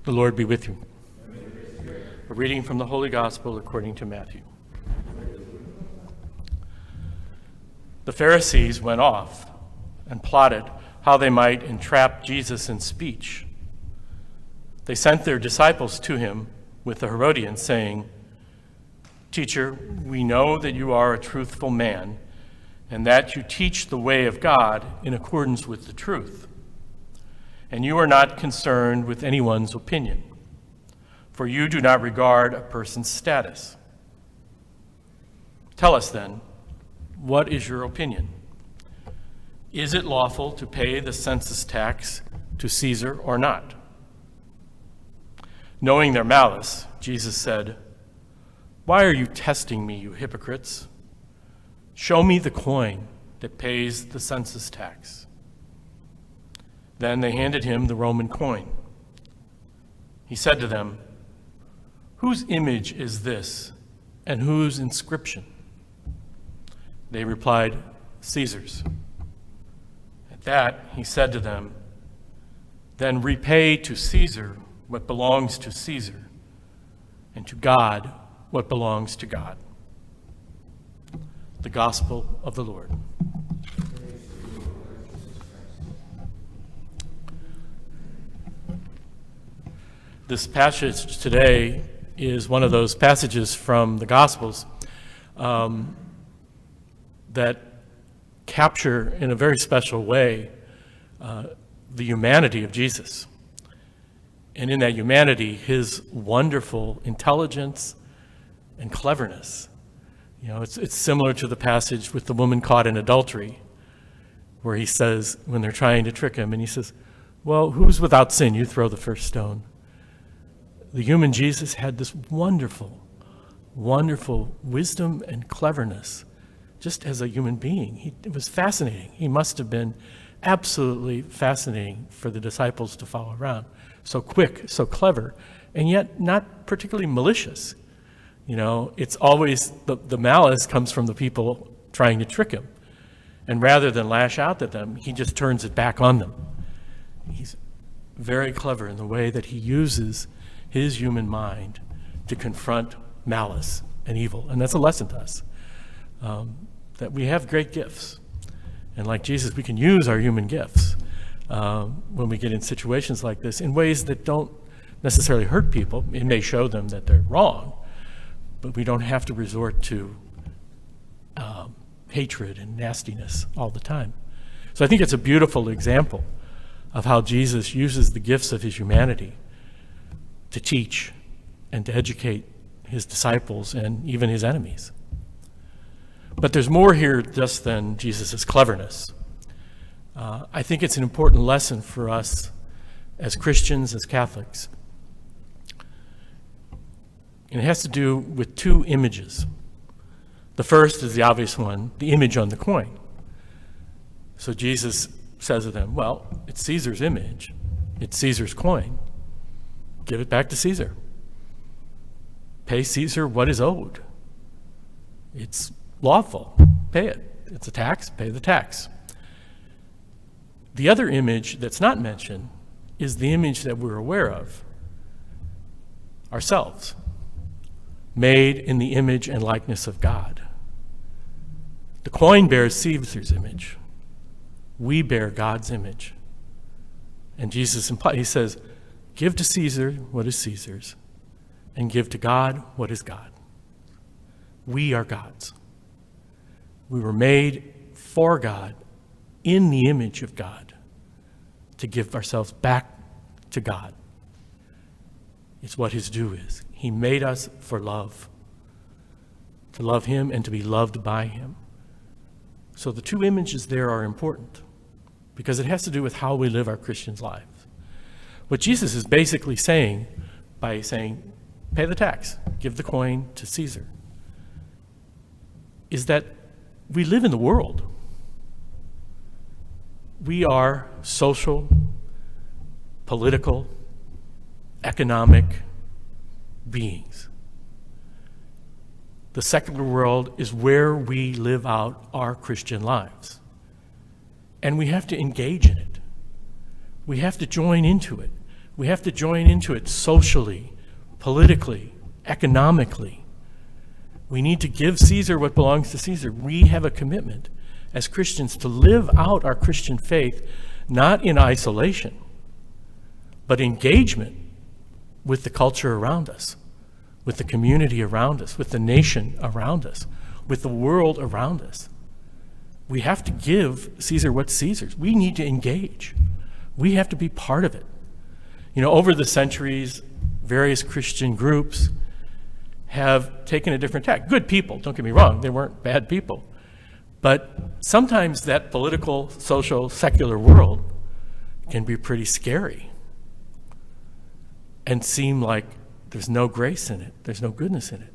The Lord be with you. A reading from the Holy Gospel according to Matthew. The Pharisees went off and plotted how they might entrap Jesus in speech. They sent their disciples to him with the Herodians, saying, "Teacher, we know that you are a truthful man, and that you teach the way of God in accordance with the truth. And you are not concerned with anyone's opinion, for you do not regard a person's status. Tell us then, what is your opinion? Is it lawful to pay the census tax to Caesar or not?" Knowing their malice, Jesus said, "Why are you testing me, you hypocrites? Show me the coin that pays the census tax." Then they handed him the Roman coin. He said to them, "Whose image is this, and whose inscription?" They replied, "Caesar's." At that he said to them, "Then repay to Caesar what belongs to Caesar, and to God what belongs to God." The Gospel of the Lord. This passage today is one of those passages from the Gospels that capture in a very special way the humanity of Jesus. And in that humanity, his wonderful intelligence and cleverness. You know, it's similar to the passage with the woman caught in adultery, where he says, when they're trying to trick him, and he says, "Well, who's without sin? You throw the first stone." The human Jesus had this wonderful, wonderful wisdom and cleverness, just as a human being. It was fascinating. He must have been absolutely fascinating for the disciples to follow around. So quick, so clever, and yet not particularly malicious. You know, it's always, the malice comes from the people trying to trick him. And rather than lash out at them, he just turns it back on them. He's very clever in the way that he uses his human mind to confront malice and evil. And that's a lesson to us, that we have great gifts. And like Jesus, we can use our human gifts when we get in situations like this in ways that don't necessarily hurt people. It may show them that they're wrong, but we don't have to resort to hatred and nastiness all the time. So I think it's a beautiful example of how Jesus uses the gifts of his humanity to teach and to educate his disciples and even his enemies. But there's more here just than Jesus' cleverness. I think it's an important lesson for us as Christians, as Catholics. And it has to do with two images. The first is the obvious one, the image on the coin. So Jesus says to them, well, it's Caesar's image. It's Caesar's coin. Give it back to Caesar. Pay Caesar what is owed. It's lawful. Pay it. It's a tax. Pay the tax. The other image that's not mentioned is the image that we're aware of. Ourselves. Made in the image and likeness of God. The coin bears Caesar's image. We bear God's image. And Jesus he says, give to Caesar what is Caesar's, and give to God what is God. We are God's. We were made for God, in the image of God, to give ourselves back to God. It's what his due is. He made us for love, to love him and to be loved by him. So the two images there are important because it has to do with how we live our Christian life. What Jesus is basically saying by saying, pay the tax, give the coin to Caesar, is that we live in the world. We are social, political, economic beings. The secular world is where we live out our Christian lives. And we have to engage in it. We have to join into it. We have to join into it socially, politically, economically. We need to give Caesar what belongs to Caesar. We have a commitment as Christians to live out our Christian faith, not in isolation, but engagement with the culture around us, with the community around us, with the nation around us, with the world around us. We have to give Caesar what's Caesar's. We need to engage. We have to be part of it. You know, over the centuries, various Christian groups have taken a different tack. Good people, don't get me wrong, they weren't bad people. But sometimes that political, social, secular world can be pretty scary and seem like there's no grace in it, there's no goodness in it.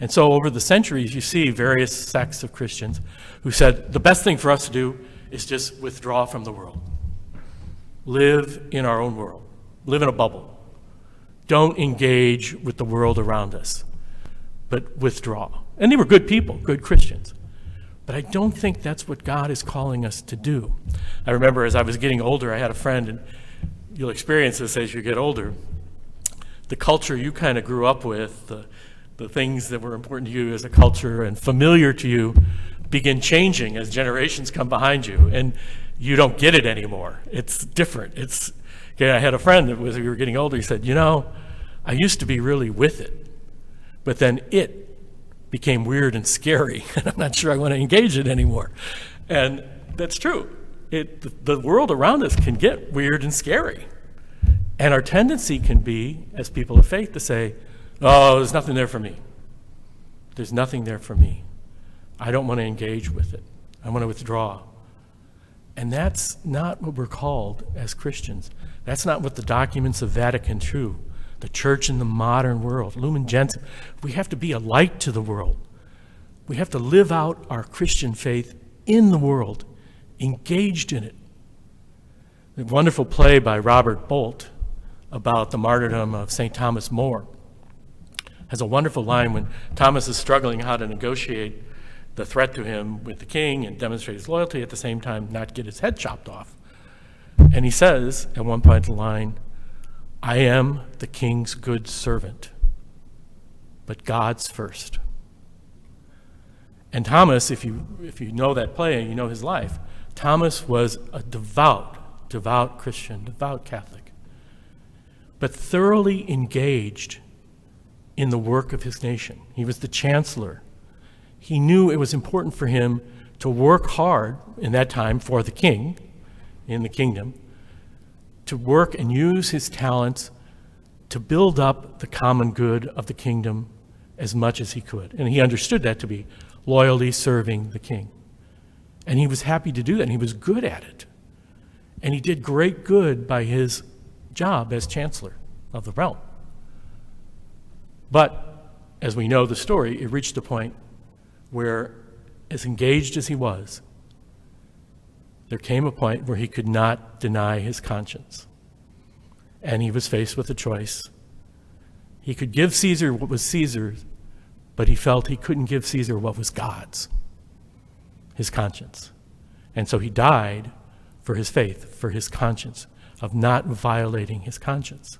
And so over the centuries, you see various sects of Christians who said, the best thing for us to do is just withdraw from the world. Live in our own world. Live in a bubble. Don't engage with the world around us, but withdraw. And they were good people, good Christians. But I don't think that's what God is calling us to do. I remember as I was getting older, I had a friend, and you'll experience this as you get older. The culture you kind of grew up with, the things that were important to you as a culture and familiar to you begin changing as generations come behind you, and you don't get it anymore. It's different. I had a friend that as we were getting older, he said, you know, I used to be really with it, but then it became weird and scary, and I'm not sure I want to engage it anymore. And that's true. The world around us can get weird and scary. And our tendency can be, as people of faith, to say, oh, there's nothing there for me. There's nothing there for me. I don't want to engage with it. I want to withdraw. And that's not what we're called as Christians. That's not what the documents of Vatican II, the church in the modern world, Lumen Gentium. We have to be a light to the world. We have to live out our Christian faith in the world, engaged in it. The wonderful play by Robert Bolt about the martyrdom of St. Thomas More has a wonderful line when Thomas is struggling how to negotiate the threat to him with the king and demonstrate his loyalty, at the same time not get his head chopped off. And he says at one point in the line, I am the king's good servant, but God's first. And Thomas, if you know that play and you know his life, Thomas was a devout Christian, devout Catholic, but thoroughly engaged in the work of his nation. He was the chancellor. He knew it was important for him to work hard in that time for the king in the kingdom, to work and use his talents to build up the common good of the kingdom as much as he could. And he understood that to be loyally serving the king. And he was happy to do that, and he was good at it. And he did great good by his job as chancellor of the realm. But, as we know the story, it reached a point where, as engaged as he was, there came a point where he could not deny his conscience. And he was faced with a choice. He could give Caesar what was Caesar's, but he felt he couldn't give Caesar what was God's, his conscience. And so he died for his faith, for his conscience, of not violating his conscience.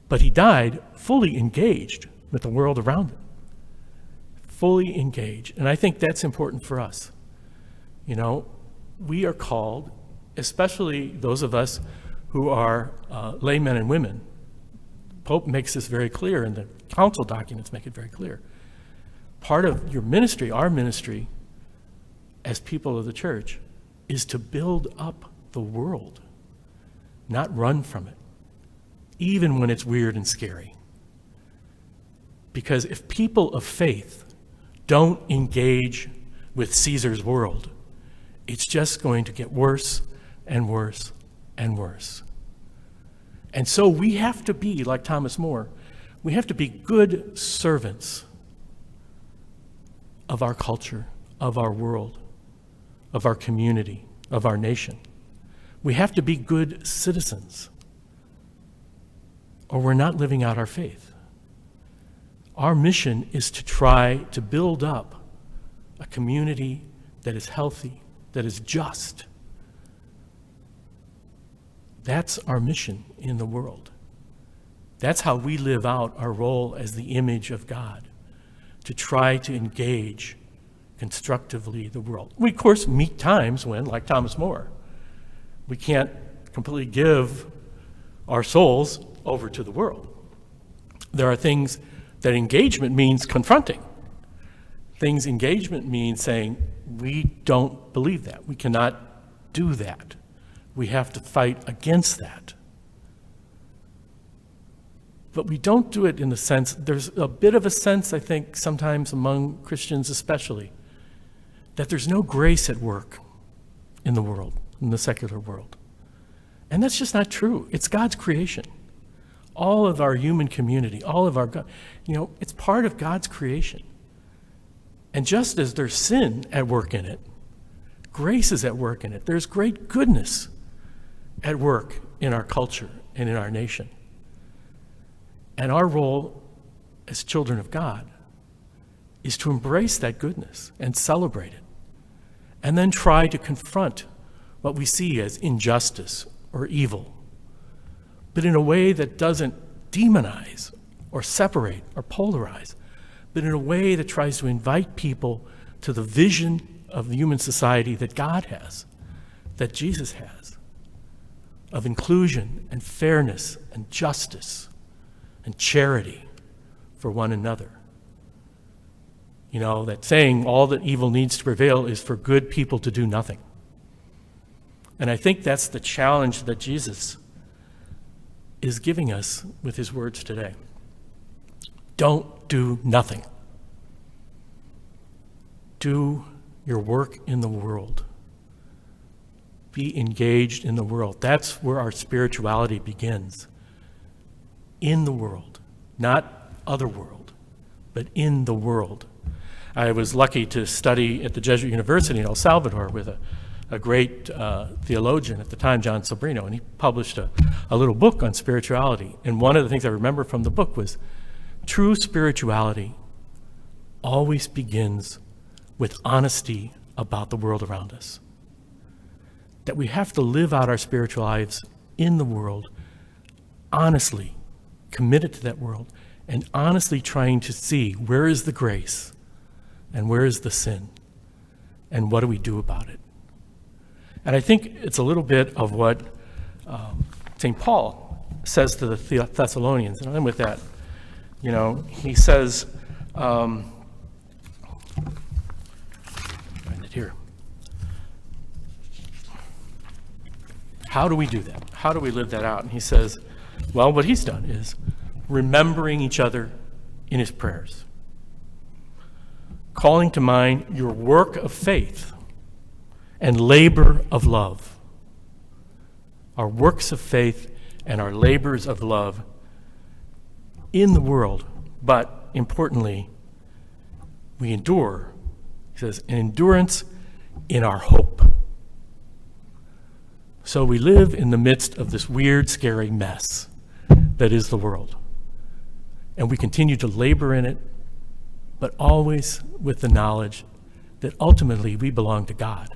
But he died fully engaged with the world around him. Fully engaged. And I think that's important for us. You know, we are called, especially those of us who are laymen and women. Pope makes this very clear, and the council documents make it very clear. Part of your ministry, our ministry, as people of the church, is to build up the world, not run from it, even when it's weird and scary. Because if people of faith don't engage with Caesar's world, it's just going to get worse and worse and worse. And so we have to be, like Thomas More, we have to be good servants of our culture, of our world, of our community, of our nation. We have to be good citizens, or we're not living out our faith. Our mission is to try to build up a community that is healthy, that is just, That's our mission in the world. That's how we live out our role as the image of God, to try to engage constructively the world. We, of course, meet times when, like Thomas More, we can't completely give our souls over to the world. There are things that engagement means confronting. Engagement means saying, we don't believe that. We cannot do that. We have to fight against that. But we don't do it in the sense, there's a bit of a sense, I think, sometimes among Christians especially, that there's no grace at work in the world, in the secular world. And that's just not true. It's God's creation. All of our human community, all of our, it's part of God's creation. And just as there's sin at work in it, grace is at work in it. There's great goodness at work in our culture and in our nation. And our role as children of God is to embrace that goodness and celebrate it, and then try to confront what we see as injustice or evil, but in a way that doesn't demonize or separate or polarize, but in a way that tries to invite people to the vision of the human society that God has, that Jesus has, of inclusion and fairness and justice and charity for one another. That saying, all that evil needs to prevail is for good people to do nothing. And I think that's the challenge that Jesus is giving us with his words today. Don't do nothing. Do your work in the world. Be engaged in the world. That's where our spirituality begins. In the world, not other world, but in the world. I was lucky to study at the Jesuit University in El Salvador with a great theologian at the time, John Sobrino, and he published a little book on spirituality. And one of the things I remember from the book was true spirituality always begins with honesty about the world around us. That we have to live out our spiritual lives in the world, honestly committed to that world, and honestly trying to see where is the grace and where is the sin and what do we do about it. And I think it's a little bit of what St. Paul says to the Thessalonians, and I'm with that. He says, find it here. How do we do that? How do we live that out? And he says, well, what he's done is remembering each other in his prayers, calling to mind your work of faith and labor of love. Our works of faith and our labors of love in the world, but importantly, we endure, he says, an endurance in our hope. So we live in the midst of this weird, scary mess that is the world. And we continue to labor in it, but always with the knowledge that ultimately we belong to God.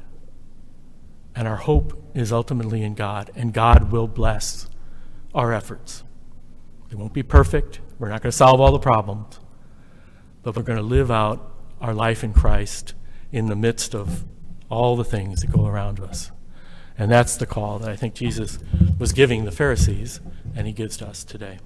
And our hope is ultimately in God, and God will bless our efforts. They won't be perfect. We're not going to solve all the problems, but we're going to live out our life in Christ in the midst of all the things that go around us. And that's the call that I think Jesus was giving the Pharisees, and he gives to us today.